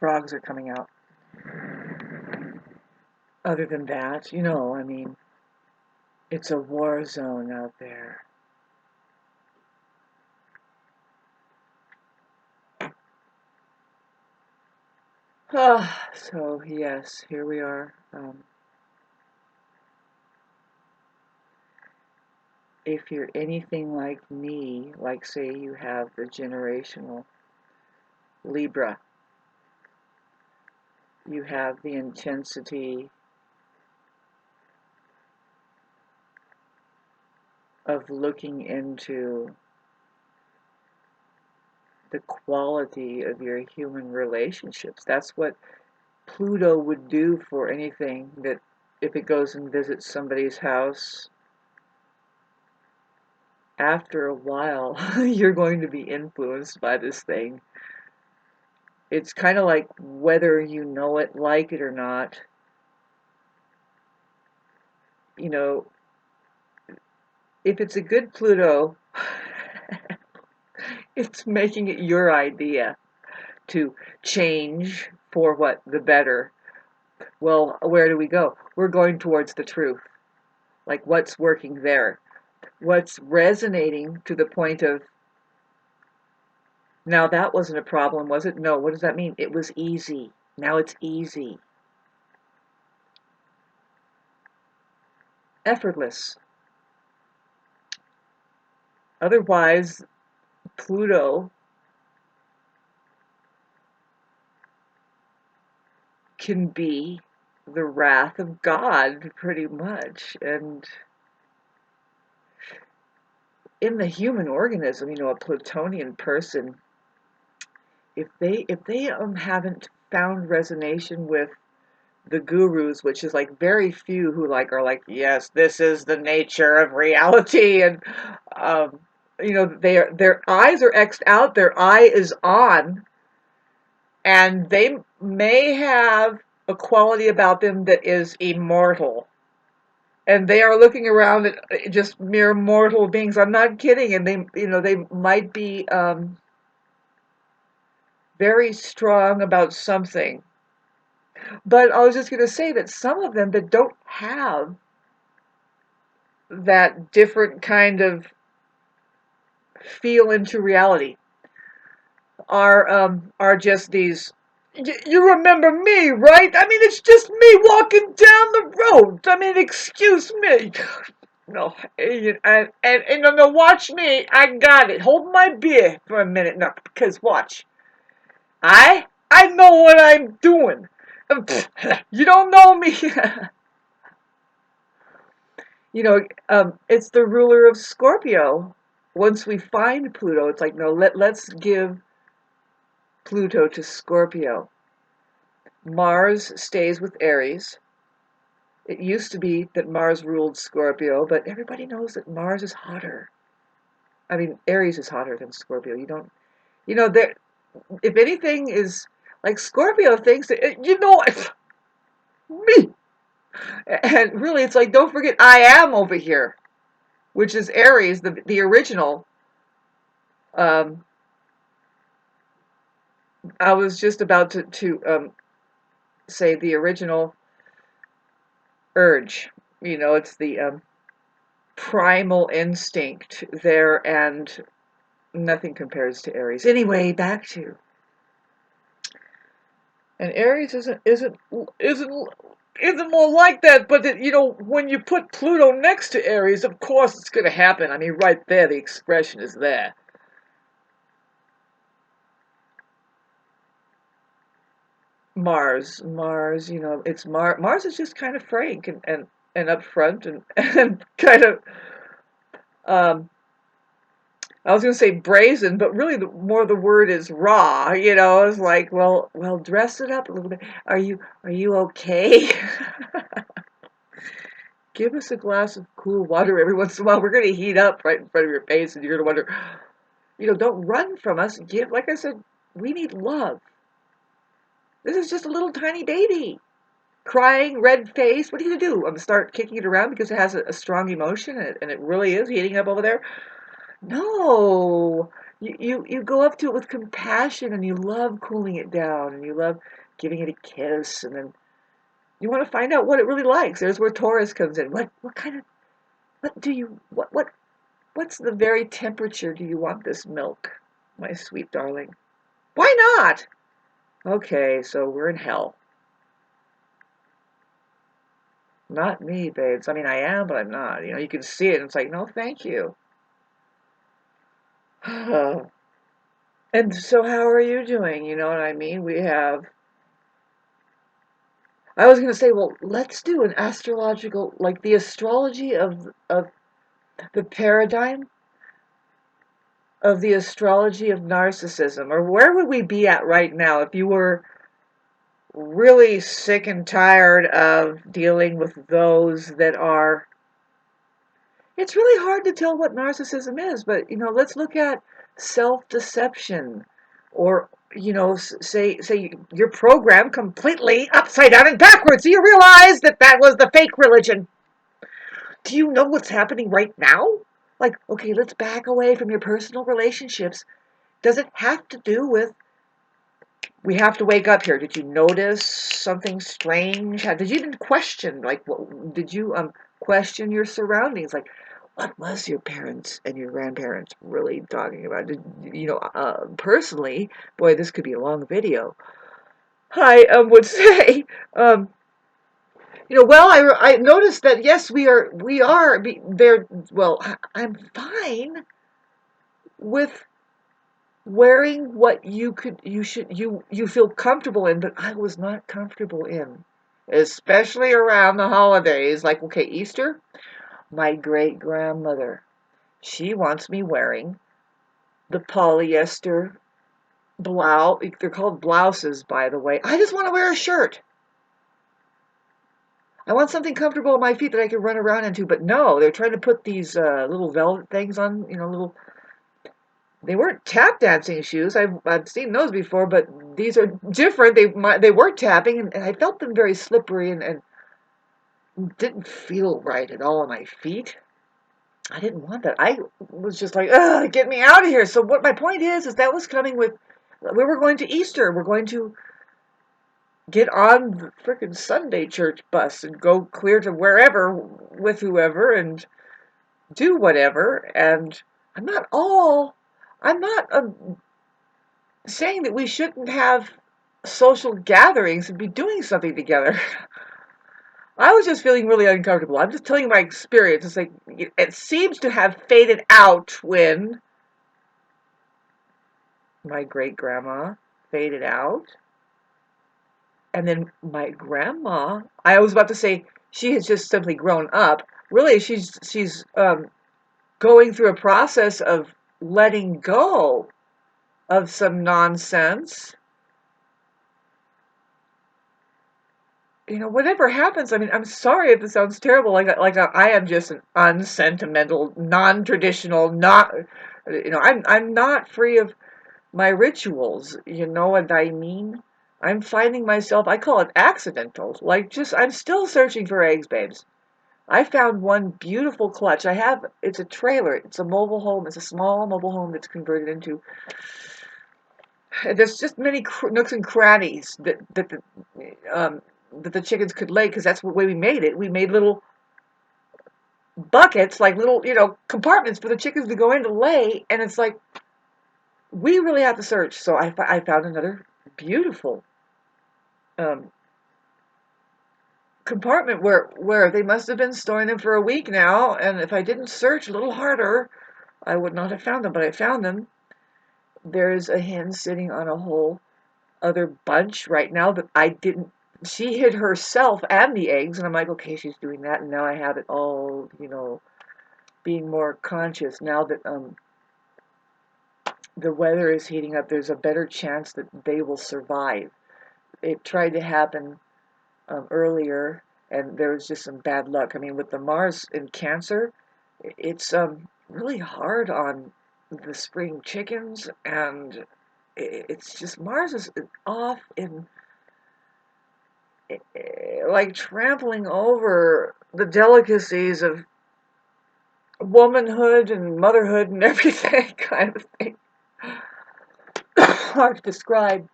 frogs are coming out. Other than that, you know, I mean, it's a war zone out there. So, yes, here we are. If you're anything like me, like say you have the generational Libra, you have the intensity of looking into the quality of your human relationships. That's what Pluto would do for anything that if it goes and visits somebody's house, after a while, you're going to be influenced by this thing. It's kind of like whether you know it, like it or not, you know, if it's a good Pluto, it's making it your idea to change for what? The better. Well, where do we go? We're going towards the truth. Like what's working there? What's resonating to the point of, now that wasn't a problem, was it? No, what does that mean? It was easy. Now it's easy. Effortless. Otherwise, Pluto can be the wrath of God, pretty much. And in the human organism, you know, a Plutonian person, if they haven't found resonation with the gurus, which is like very few who like are like, yes, this is the nature of reality, and you know, their eyes are X'd out, their eye is on, and they may have a quality about them that is immortal. And they are looking around at just mere mortal beings. I'm not kidding. And they, you know, they might be very strong about something. But I was just going to say that some of them that don't have that different kind of feel into reality are just these. You remember me, right? I mean, it's just me walking down the road. I mean, excuse me. No, and no, watch me. I got it. Hold my beer for a minute. No, because watch. I know what I'm doing. You don't know me. You know, it's the ruler of Scorpio. Once we find Pluto, it's like, no, let's give Pluto to Scorpio. Mars stays with Aries. It used to be that Mars ruled Scorpio, but everybody knows that Mars is hotter. I mean, Aries is hotter than Scorpio. You don't, you know, there. If anything is like Scorpio thinks that, you know, me. And really, it's like, don't forget, I am over here, which is Aries, the original. Um, I was just about to say the original urge. You know, it's the primal instinct there, and nothing compares to Aries. Anyway, back to, and Aries isn't more like that. But it, you know, when you put Pluto next to Aries, of course it's going to happen. I mean, right there, the expression is there. Mars, you know, it's Mars is just kind of frank and upfront and kind of um I was gonna say brazen, but really more the word is raw, you know. It's like, well, dress it up a little bit. Are you okay? Give us a glass of cool water every once in a while. We're gonna heat up right in front of your face, and you're gonna wonder, you know, don't run from us. Give, like I said, we need love. This is just a little tiny baby. Crying, red face. What are you gonna do? I'm gonna start kicking it around because it has a strong emotion and it really is heating up over there? No. You go up to it with compassion, and you love cooling it down, and you love giving it a kiss, and then you want to find out what it really likes. There's where Taurus comes in. What kind of what do you what's the very temperature do you want this milk, my sweet darling? Why not? Okay, so we're in hell. Not me, babes. I mean, I am, but I'm not. You can see it, and it's like, no, thank you. And so how are you doing? You know what I mean? I was going to say, well, let's do an astrological, like the astrology of the paradigm of the astrology of narcissism. Or where would we be at right now if you were really sick and tired of dealing with those that are. It's really hard to tell what narcissism is, but let's look at self-deception, or say you're programmed completely upside down and backwards. Do you realize that was the fake religion? Do you know what's happening right now? Like, okay, let's back away from your personal relationships. Does it have to do with we have to wake up here? Did you notice something strange? Did you even question, like, did you question your surroundings? Like, what was your parents and your grandparents really talking about? Personally, boy, this could be a long video. I would say, well, I noticed that yes, we are there. Well, I'm fine with wearing what you feel comfortable in, but I was not comfortable in, especially around the holidays. Like, okay, Easter, my great grandmother, she wants me wearing the polyester blouse. They're called blouses, by the way. I just want to wear a shirt. I want something comfortable on my feet that I can run around into, but no, they're trying to put these little velvet things on, little. They weren't tap dancing shoes. I've seen those before, but these are different. They were tapping, and I felt them very slippery and didn't feel right at all on my feet. I didn't want that. I was just like, ugh, get me out of here. So what my point is that was coming with, we were going to Easter. We're going to get on the frickin' Sunday church bus and go clear to wherever with whoever and do whatever. And I'm not saying that we shouldn't have social gatherings and be doing something together. I was just feeling really uncomfortable. I'm just telling you my experience. It's like, it seems to have faded out when my great grandma faded out. And then my grandma, I was about to say, she has just simply grown up. Really, she's going through a process of letting go of some nonsense. Whatever happens, I mean, I'm sorry if it sounds terrible, like I am just an unsentimental, non-traditional, not, I'm not free of my rituals, you know what I mean? I'm finding myself, I call it accidental, I'm still searching for eggs, babes. I found one beautiful clutch. It's a trailer, it's a mobile home, it's a small mobile home that's converted into, there's just many nooks and crannies that the chickens could lay, because that's the way we made it. We made little buckets, like little, compartments for the chickens to go in to lay, and it's like, we really have to search. So I found another beautiful um, compartment where they must have been storing them for a week now, and if I didn't search a little harder, I would not have found them, but I found them. There's a hen sitting on a whole other bunch right now that I didn't. She hid herself and the eggs, and I'm like, okay, she's doing that, and now I have it all, being more conscious now that the weather is heating up. There's a better chance that they will survive. It tried to happen earlier, and there was just some bad luck. I mean, with the Mars in Cancer, it's really hard on the spring chickens, and it's just Mars is off in like trampling over the delicacies of womanhood and motherhood and everything kind of thing. hard to describe.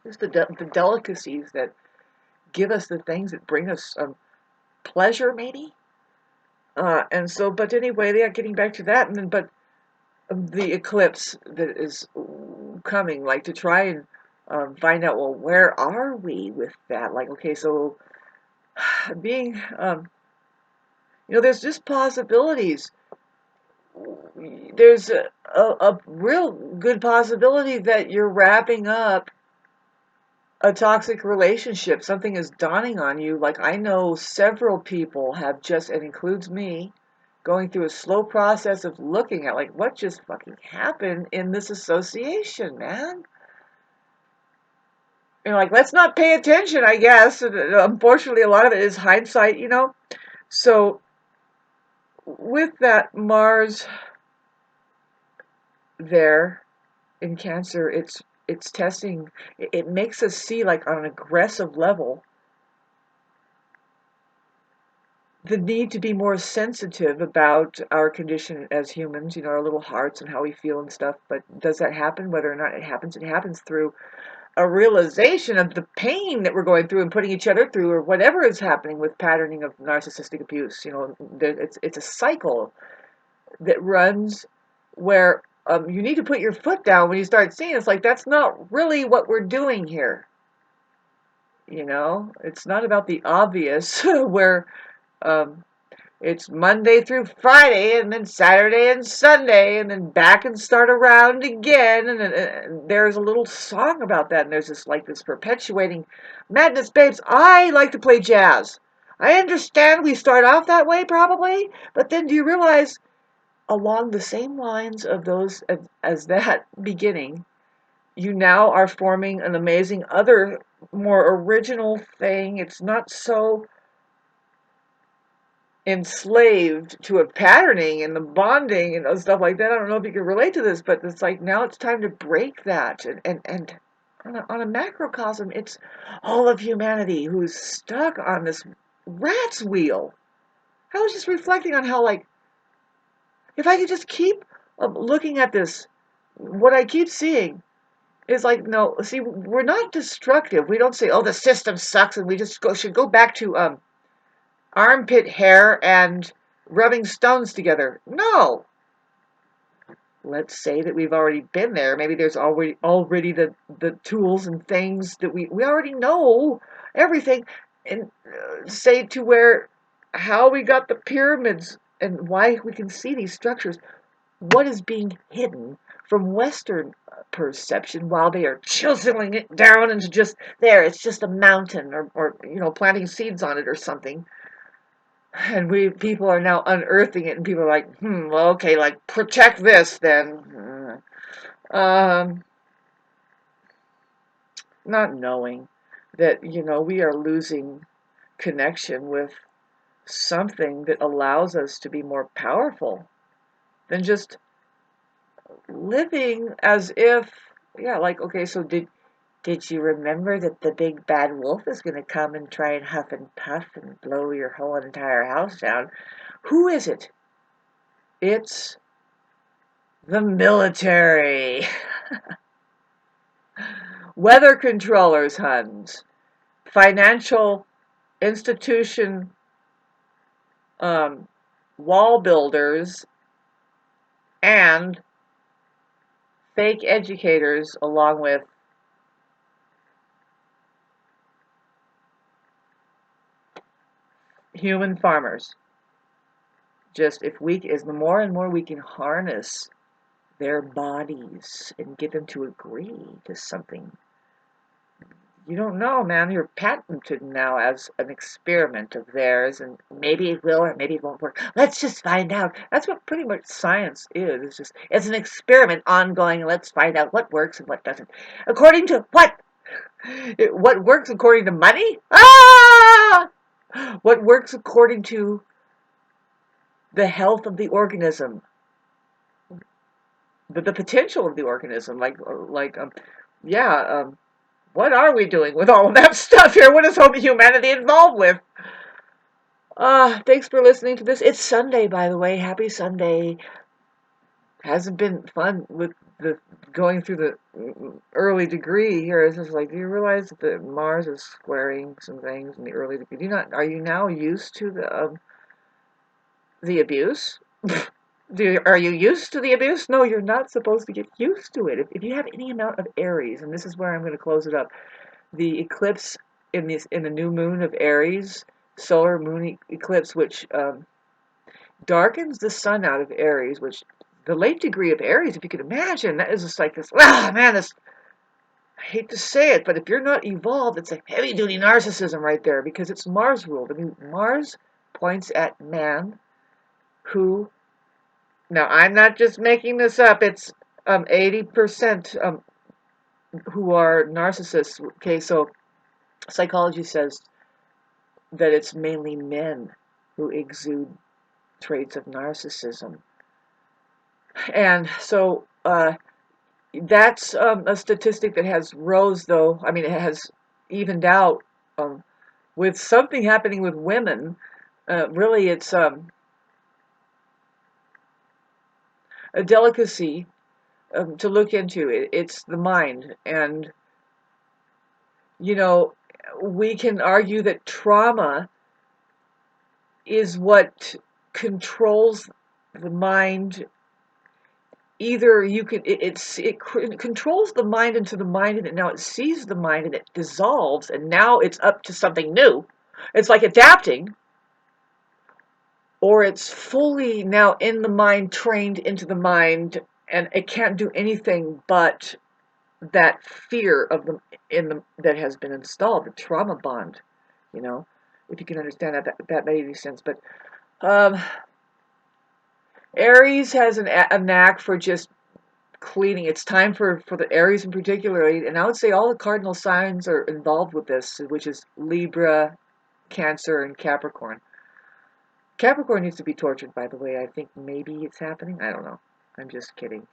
Just the delicacies that give us the things that bring us pleasure, maybe. And so, but anyway, yeah, getting back to that, and then, but the eclipse that is coming, like to try and find out, well, where are we with that? Like, okay, so being, there's just possibilities. There's a real good possibility that you're wrapping up a toxic relationship. Something is dawning on you. Like, I know several people have just, it includes me, going through a slow process of looking at, like, what just fucking happened in this association, man? Like, let's not pay attention, I guess. Unfortunately, a lot of it is hindsight, So, with that Mars there in Cancer, it's testing, it makes us see, like, on an aggressive level, the need to be more sensitive about our condition as humans, our little hearts and how we feel and stuff. But does that happen? Whether or not it happens through a realization of the pain that we're going through and putting each other through, or whatever is happening with patterning of narcissistic abuse. It's a cycle that runs where you need to put your foot down when you start seeing it's like, that's not really what we're doing here. It's not about the obvious where it's Monday through Friday, and then Saturday and Sunday, and then back and start around again. And there's a little song about that, and there's this perpetuating madness, babes. I like to play jazz. I understand we start off that way, probably, but then do you realize, along the same lines of those as that beginning, you now are forming an amazing other, more original thing. It's not so enslaved to a patterning and the bonding and stuff like that. I don't know if you can relate to this, but it's like, now it's time to break that. And on a macrocosm, it's all of humanity who's stuck on this rat's wheel. I was just reflecting on how, like, if I could just keep looking at this, what I keep seeing is like, no, see, we're not destructive. We don't say, oh, the system sucks, and we just should go back to armpit hair and rubbing stones together. No. Let's say that we've already been there. Maybe there's already the tools and things that we already know everything, and say to where, how we got the pyramids and why we can see these structures. What is being hidden from Western perception while they are chiseling it down into just there? It's just a mountain, or planting seeds on it or something. And people are now unearthing it, and people are like, well, okay, like, protect this then. Not knowing that, we are losing connection with something that allows us to be more powerful than just living as if, yeah, like, okay, so did you remember that the big bad wolf is going to come and try and huff and puff and blow your whole entire house down? Who is it? It's the military. Weather controllers, Huns. Financial institution wall builders, and fake educators, along with human farmers. Just, the more and more we can harness their bodies and get them to agree to something. You don't know, man. You're patented now as an experiment of theirs, and maybe it will or maybe it won't work. Let's just find out. That's what pretty much science is. It's an experiment ongoing, and let's find out what works and what doesn't. According to what? What works according to money? Ah! What works according to the health of the organism? The potential of the organism, what are we doing with all of that stuff here? What is humanity involved with? Thanks for listening to this. It's Sunday, by the way. Happy Sunday. hasn't been fun with the going through the early degree here. It's just like, do you realize that Mars is squaring some things in the early degree? Do you not? Are you now used to the abuse? Are you used to the abuse? No, you're not supposed to get used to it. If you have any amount of Aries, and this is where I'm going to close it up, the eclipse in the new moon of Aries, solar moon eclipse, which darkens the sun out of Aries, which the late degree of Aries, if you could imagine, that is just like this. Ah, man, this. I hate to say it, but if you're not evolved, it's a heavy-duty narcissism right there because it's Mars ruled. I mean, Mars points at man, who. Now, I'm not just making this up. It's 80% who are narcissists. Okay, so psychology says that it's mainly men who exude traits of narcissism. And so that's a statistic that has rose, though. I mean, it has evened out with something happening with women. Really, it's a delicacy to look into. It's the mind. And, you know, we can argue that trauma is what controls the mind. Either you can it controls the mind into the mind, and now it sees the mind and it dissolves, and now it's up to something new. It's like adapting, or it's fully now in the mind, trained into the mind, and it can't do anything but that fear of the that has been installed, the trauma bond. You know, if you can understand that made any sense. But um, Aries has a knack for just cleaning. It's time for the Aries in particular, and I would say all the cardinal signs are involved with this, which is Libra, Cancer, and Capricorn. Capricorn needs to be tortured, by the way. I think maybe it's happening. I don't know. I'm just kidding.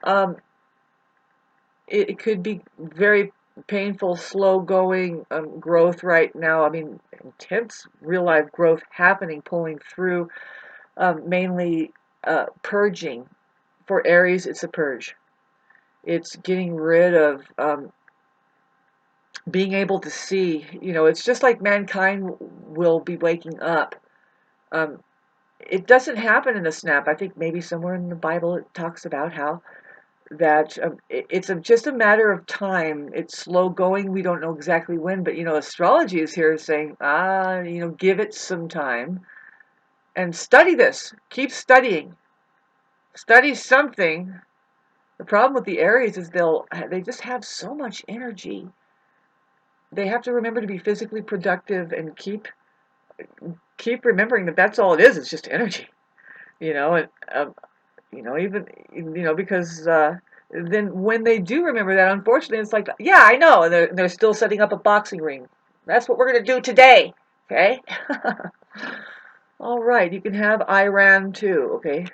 Um, it could be very painful, slow-going growth right now. I mean, intense real-life growth happening, pulling through, mainly purging. For Aries, it's a purge. It's getting rid of being able to see. You know, it's just like mankind will be waking up. Um, it doesn't happen in a snap. I think maybe somewhere in the Bible it talks about how that it's just a matter of time. It's slow going. We don't know exactly when, but you know, astrology is here saying, you know, give it some time and study this. Keep studying. Study something. The problem with the Aries is they just have so much energy. They have to remember to be physically productive and keep remembering that that's all it is. It's just energy, you know. And you know, even you know, because then when they do remember that, unfortunately, it's like, yeah, I know, and they're still setting up a boxing ring. That's what we're gonna do today. Okay. All right, you can have Iran too. Okay.